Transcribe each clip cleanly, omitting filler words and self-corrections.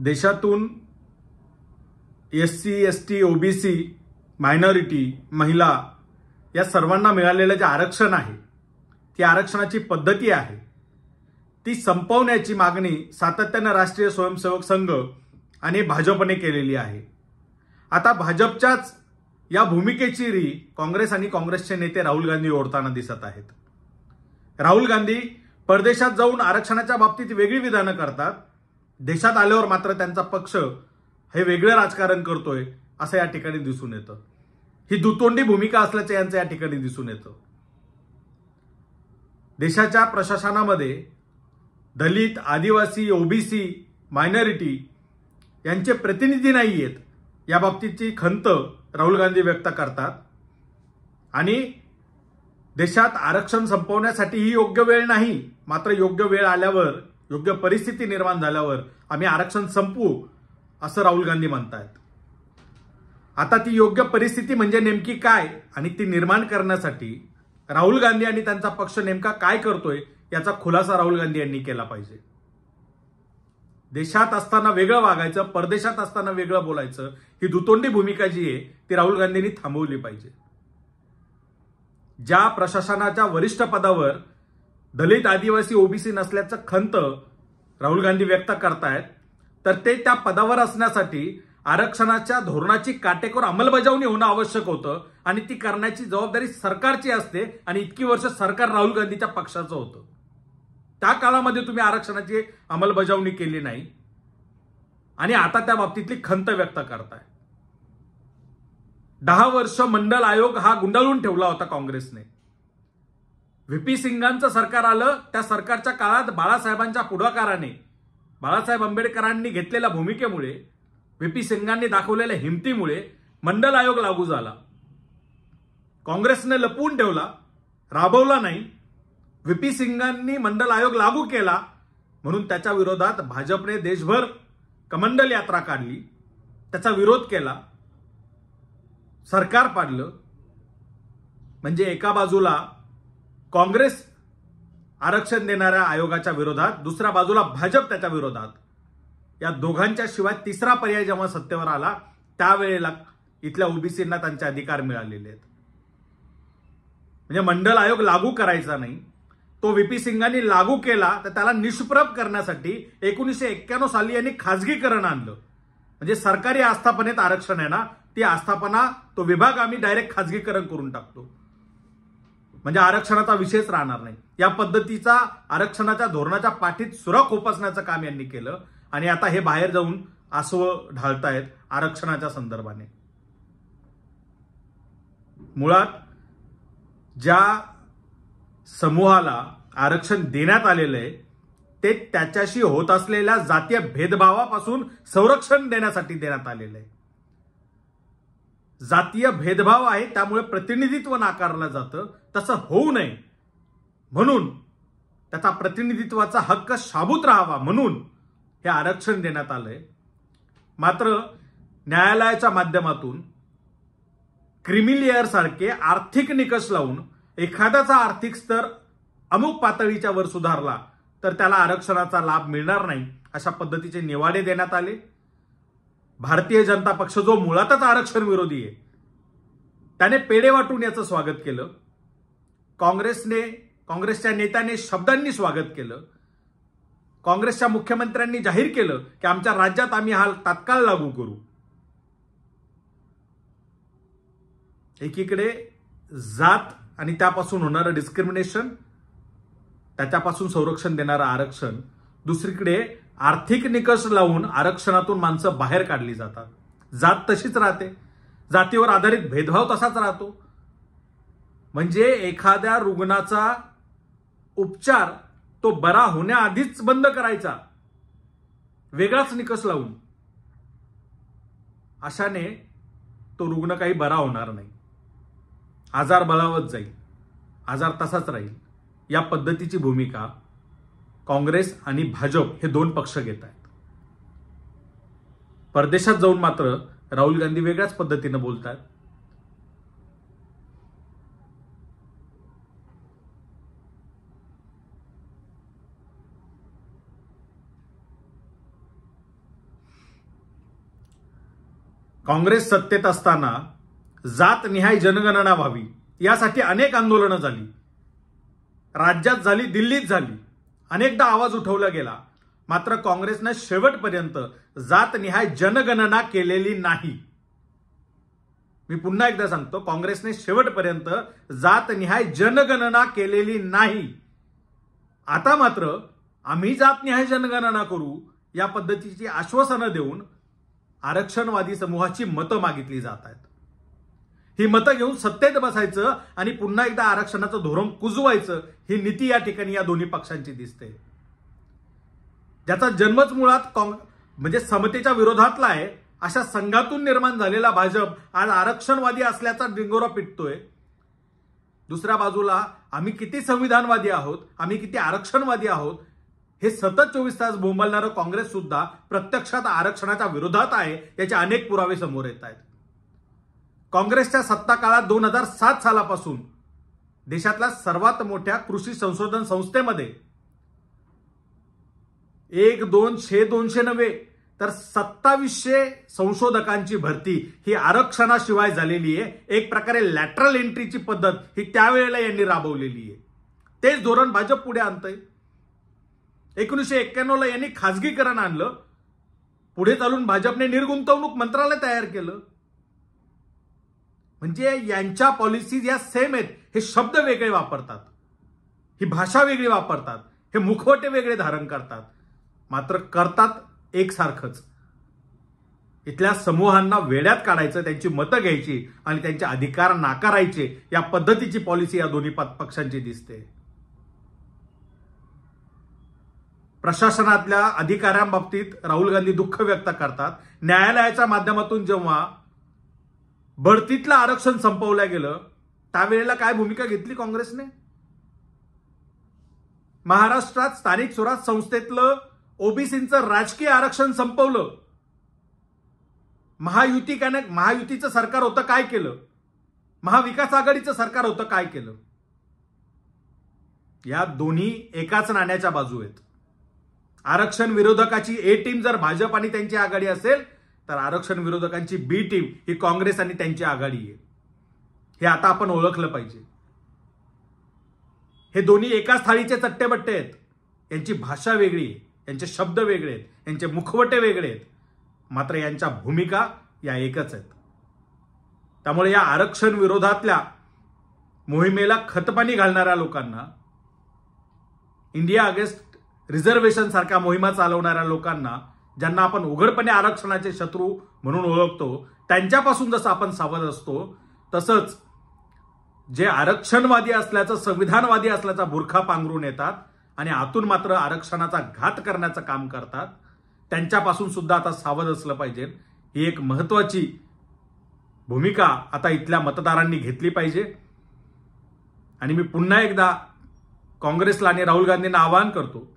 देशातून SC, ST, OBC, minority, महिला या सर्वांना मिळालेलं जे आरक्षण आहे, ती आरक्षणाची पद्धती आहे, ती संपवण्याची मागणी सातत्याने राष्ट्रीय स्वयंसेवक संघ आणि भाजपने केलेली आहे। आता भाजपच्याच या भूमिकेची री काँग्रेस आणि काँग्रेसचे नेते राहुल गांधी ओढताना दिसत आहेत। राहुल गांधी परदेशात जाऊन आरक्षणाच्या बाबतीत वेगळी विधानं करतात, देशात आल्यावर मात्र त्यांचा पक्ष हे वेगळं राजकारण करतोय असं या ठिकाणी दिसून येतं। ही दुतोंडी भूमिका असल्याचं यांचं या ठिकाणी दिसून येतं। देशाच्या प्रशासनामध्ये दलित, आदिवासी, OBC, मायनॉरिटी यांचे प्रतिनिधी नाहीयेत या बाबतीची खंत राहुल गांधी व्यक्त करतात आणि देशात आरक्षण संपवण्यासाठी ही योग्य वेळ नाही, मात्र योग्य वेळ आल्यावर, योग्य परिस्थिती निर्माण झाल्यावर आम्ही आरक्षण संपवू असं राहुल गांधी म्हणतात। आता ती योग्य परिस्थिती म्हणजे नेमकी काय आणि ती निर्माण करण्यासाठी राहुल गांधी आणि त्यांचा पक्ष नेमका काय करतोय याचा खुलासा राहुल गांधी यांनी केला पाहिजे। देशात असताना वेगळं वागायचं, परदेशात असताना वेगळं बोलायचं, ही दुतोंडी भूमिका जी आहे ती राहुल गांधींनी थांबवली पाहिजे। ज्या प्रशासनाच्या वरिष्ठ पदावर दलित, आदिवासी, OBC नसल्याचं खंत राहुल गांधी व्यक्त करतायत, तर ते त्या पदावर असण्यासाठी आरक्षणाच्या धोरणाची काटेकोर अंमलबजावणी होणं आवश्यक होतं आणि ती करण्याची जबाबदारी सरकारची असते आणि इतकी वर्ष सरकार राहुल गांधीच्या पक्षाचं होतं। त्या काळामध्ये तुम्ही आरक्षणाची अंमलबजावणी केली नाही आणि आता त्या बाबतीतली खंत व्यक्त करताय। 10 वर्ष मंडल आयोग हा गुंडाळून ठेवला होता काँग्रेसने। VP सिंगांचं सरकार आलं, त्या सरकारच्या काळात बाळासाहेबांच्या पुढाकाराने, बाळासाहेब आंबेडकरांनी घेतलेल्या भूमिकेमुळे, VP सिंगांनी दाखवलेल्या हिमतीमुळे मंडल आयोग लागू झाला। काँग्रेसने लपवून ठेवला, राबवला नाही। VP सिंगांनी मंडल आयोग लागू केला म्हणून त्याच्या विरोधात भाजपने देशभर कमंडल यात्रा काढली, त्याचा विरोध केला, सरकार पाडलं। म्हणजे एका बाजूला काँग्रेस आरक्षण देणाऱ्या आयोगाच्या विरोधात, दुसऱ्या बाजूला भाजप त्याच्या विरोधात, या दोघांच्या शिवाय तिसरा पर्याय जेव्हा सत्तेवर आला त्यावेळेला इथल्या OBCंना त्यांचे अधिकार मिळालेले आहेत। म्हणजे मंडल आयोग लागू करायचा नाही, तो VP सिंगांनी लागू केला तर त्याला निष्प्रभ करण्यासाठी 1991 साली यांनी खाजगीकरण आणलं। म्हणजे सरकारी आस्थापनेत आरक्षण आहे ना, ती आस्थापना, तो विभाग आम्ही डायरेक्ट खाजगीकरण करून टाकतो, म्हणजे आरक्षणाचा विषयच राहणार नाही। या पद्धतीचा आरक्षणाच्या धोरणाच्या पाठीत सुरा खोपसण्याचं काम यांनी केलं आणि आता हे बाहेर जाऊन आसवं ढाळतायत आरक्षणाच्या संदर्भाने। मुळात ज्या समूहाला आरक्षण देण्यात आलेलं आहे ते त्याच्याशी होत असलेल्या जातीय भेदभावापासून संरक्षण देण्यासाठी देण्यात आलेलं आहे। जातीय भेदभाव आहे त्यामुळे प्रतिनिधित्व नाकारलं जातं, तसं होऊ नये म्हणून त्याचा प्रतिनिधित्वाचा हक्क शाबूत राहावा म्हणून हे आरक्षण देण्यात आलंय। मात्र न्यायालयाच्या माध्यमातून क्रिमिलेअर सारखे आर्थिक निकष लावून एखाद्याचा आर्थिक स्तर अमुक पातळीच्या वर सुधारला तर त्याला आरक्षणाचा लाभ मिळणार नाही अशा पद्धतीचे निवाडे देण्यात आले। भारतीय जनता पक्ष जो मुळातच आरक्षण विरोधी आहे त्याने पेढे वाटून याचं स्वागत केलं। काँग्रेसच्या नेत्याने शब्दांनी स्वागत केलं। काँग्रेसच्या मुख्यमंत्र्यांनी जाहीर केलं की आमच्या राज्यात आम्ही हा तात्काळ लागू करू। एकीकडे जात आणि त्यापासून होणारं डिस्क्रिमिनेशन, त्याच्यापासून संरक्षण देणारं आरक्षण, दुसरीकडे आर्थिक निकष लावून आरक्षणातून माणसं बाहेर काढली जातात। जात तशीच राहते, जातीवर आधारित भेदभाव तसाच राहतो। म्हणजे एखाद्या रुग्णाचा उपचार तो बरा होण्याआधीच बंद करायचा, वेगळाच निकष लावून, अशाने तो रुग्ण काही बरा होणार नाही, आजार बळावत जाईल, आजार तसाच राहील। या पद्धतीची भूमिका काँग्रेस आणि भाजप हे दोन पक्ष घेत आहेत। परदेशात जाऊन मात्र राहुल गांधी वेगळ्याच पद्धतीने बोलतात। काँग्रेस सत्तेत असताना जातनिहाय जनगणना व्हावी यासाठी अनेक आंदोलनं झाली, राज्यात झाली, दिल्लीत झाली, अनेकदा आवाज उठवला गेला, मात्र काँग्रेसने शेवटपर्यंत जातनिहाय जनगणना केलेली नाही. मी पुन्हा एकदा सांगतो, काँग्रेसने शेवटपर्यंत जातनिहाय जनगणना केलेली नाही. आता मात्र आम्ही जातनिहाय जनगणना करू या पद्धतीची आश्वासनं देऊन आरक्षणवादी समूहाची मतं मागितली जात आहेत. ही मतं घेऊन सत्तेत बसायचं आणि पुन्हा एकदा आरक्षणाचं धोरण कुजवायचं ही नीती या ठिकाणी या दोन्ही पक्षांची दिसते. ज्याचा जन्मच मुळात म्हणजे समतेच्या विरोधातला आहे, अशा संघातून निर्माण झालेला भाजप आज आरक्षणवादी असल्याचा डिंगोरा पिटतोय. दुसऱ्या बाजूला आम्ही किती संविधानवादी आहोत, आम्ही किती आरक्षणवादी आहोत हे सतत 24 तास बोंबलणारं काँग्रेस सुद्धा प्रत्यक्षात आरक्षणाच्या विरोधात आहे याचे अनेक पुरावे समोर येत आहेत. काँग्रेसच्या सत्ता काळात 2007 सालापासून देशातल्या सर्वात मोठ्या कृषी संशोधन संस्थेमध्ये 200 नव्हे तर 2700 संशोधकांची भरती ही आरक्षणाशिवाय झालेली आहे. एक प्रकारे लॅटरल एंट्रीची पद्धत ही त्यावेळेला यांनी राबवलेली आहे. तेच धोरण भाजप पुढे आणतंय. 1991ला यांनी खासगीकरण आणलं, पुढे चालून भाजपने निर्गुंतवणूक मंत्रालय तयार केलं. म्हणजे यांच्या पॉलिसीज या सेम आहेत. हे शब्द वेगळे वापरतात, ही भाषा वेगळी वापरतात, हे मुखवटे वेगळे धारण करतात, मात्र करतात एकसारखंच. इथल्या समूहांना वेड्यात काढायचं, त्यांची मतं घ्यायची आणि त्यांचे अधिकार नाकारायचे या पद्धतीची पॉलिसी या दोन्ही पक्षांची दिसते. प्रशासनातल्या अधिकाऱ्यांबाबतीत राहुल गांधी दुःख व्यक्त करतात. न्यायालयाच्या माध्यमातून जेव्हा बढतीतलं आरक्षण संपवलं गेलं त्यावेळेला काय भूमिका घेतली काँग्रेसने? महाराष्ट्रात स्थानिक स्वराज संस्थेतलं ओबीसीचं राजकीय आरक्षण संपवलं. महायुतीचं सरकार होतं काय केलं? महाविकास आघाडीचं सरकार होतं काय केलं? या दोन्ही एकाच नाण्याच्या बाजू आहेत. आरक्षण विरोधकाची ए टीम जर भाजप आणि त्यांची आघाडी असेल तर आरक्षण विरोधकांची बी टीम ही काँग्रेस आणि त्यांची आघाडी आहे. हे आता आपण ओळखलं पाहिजे. हे दोन्ही एकाच थाळीचे चट्टेबट्टे आहेत. यांची भाषा वेगळी आहे, यांचे शब्द वेगळे आहेत, यांचे मुखवटे वेगळे आहेत, मात्र यांच्या भूमिका या एकच आहेत. त्यामुळे या आरक्षण विरोधातल्या मोहिमेला खतपाणी घालणाऱ्या लोकांना, इंडिया अगेन्स्ट रिझर्वेशन सारख्या मोहिमा चालवणाऱ्या लोकांना, ज्यांना आपण उघडपणे आरक्षणाचे शत्रू म्हणून ओळखतो, त्यांच्यापासून जसं आपण सावध असतो तसंच जे आरक्षणवादी असल्याचं, संविधानवादी असल्याचा बुरखा पांघरून येतात आणि आतून मात्र आरक्षणाचा घात करण्याचं काम करतात, त्यांच्यापासून सुद्धा आता सावध असलं पाहिजे. ही एक महत्वाची भूमिका आता इथल्या मतदारांनी घेतली पाहिजे. आणि मी पुन्हा एकदा काँग्रेसला आणि राहुल गांधींना आवाहन करतो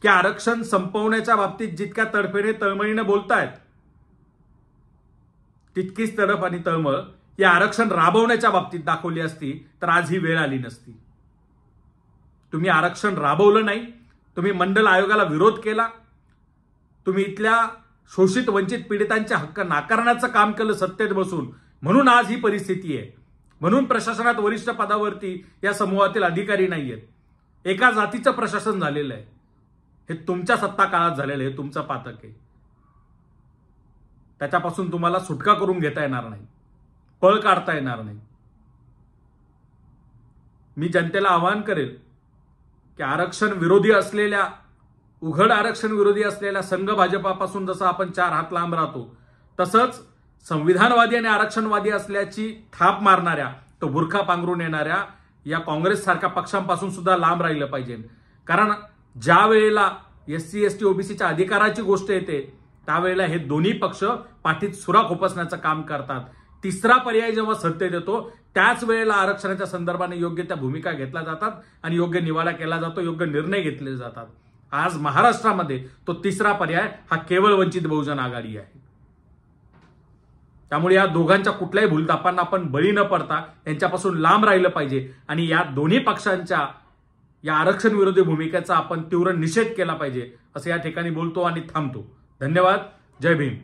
की आरक्षण संपवण्याच्या बाबतीत जितक्या तडफेने तळमळीने बोलतायत तितकीच तडफ आणि तळमळ या आरक्षण राबवण्याच्या बाबतीत दाखवली असती तर आज ही वेळ आली नसती. तुम्ही आरक्षण राबवलं नाही, तुम्ही मंडल आयोगाला विरोध केला, तुम्ही इथल्या शोषित वंचित पीडितांचे हक्क नाकारण्याचं काम केलं सत्तेत बसून, म्हणून आज ही परिस्थिती आहे. म्हणून प्रशासनात वरिष्ठ पदावरती या समूहातील अधिकारी नाहीयेत. एका जातीचं प्रशासन झालेलं आहे. हे तुमच्या सत्ता काळात झालेलं आहे, तुमचं पातक आहे. त्याच्यापासून तुम्हाला सुटका करून घेता येणार नाही, पळ काढता येणार नाही. मी जनतेला आवाहन करेल की आरक्षण विरोधी असलेल्या, उघड आरक्षण विरोधी असलेल्या संघ भाजपापासून जसं आपण 4 हात लांब राहतो, तसंच संविधानवादी आणि आरक्षणवादी असल्याची थाप मारणाऱ्या, तो बुरखा पांघरून येणाऱ्या या काँग्रेस सारख्या पक्षांपासून सुद्धा लांब राहिलं पाहिजे. कारण ज्या वेळेला SC ST OBCच्या अधिकाराची गोष्ट येते त्यावेळेला हे दोन्ही पक्ष पाठीत सुरा खोपसण्याचं काम करतात. तिसरा पर्याय जेव्हा सत्तेत येतो त्याच वेळेला आरक्षणाच्या संदर्भाने योग्य त्या भूमिका घेतल्या जातात आणि योग्य निवाडा केला जातो, योग्य निर्णय घेतले जातात. आज महाराष्ट्रामध्ये तो तिसरा पर्याय हा केवळ वंचित बहुजन आघाडी आहे. त्यामुळे या दोघांच्या कुठल्याही भूलथापांना आपण बळी न पडता यांच्यापासून लांब राहिलं पाहिजे आणि या दोन्ही पक्षांच्या या आरक्षण विरोधी भूमिकेचा आपण तीव्र निषेध केला पाहिजे असं या ठिकाणी बोलतो आणि थांबतो. धन्यवाद. जय भीम.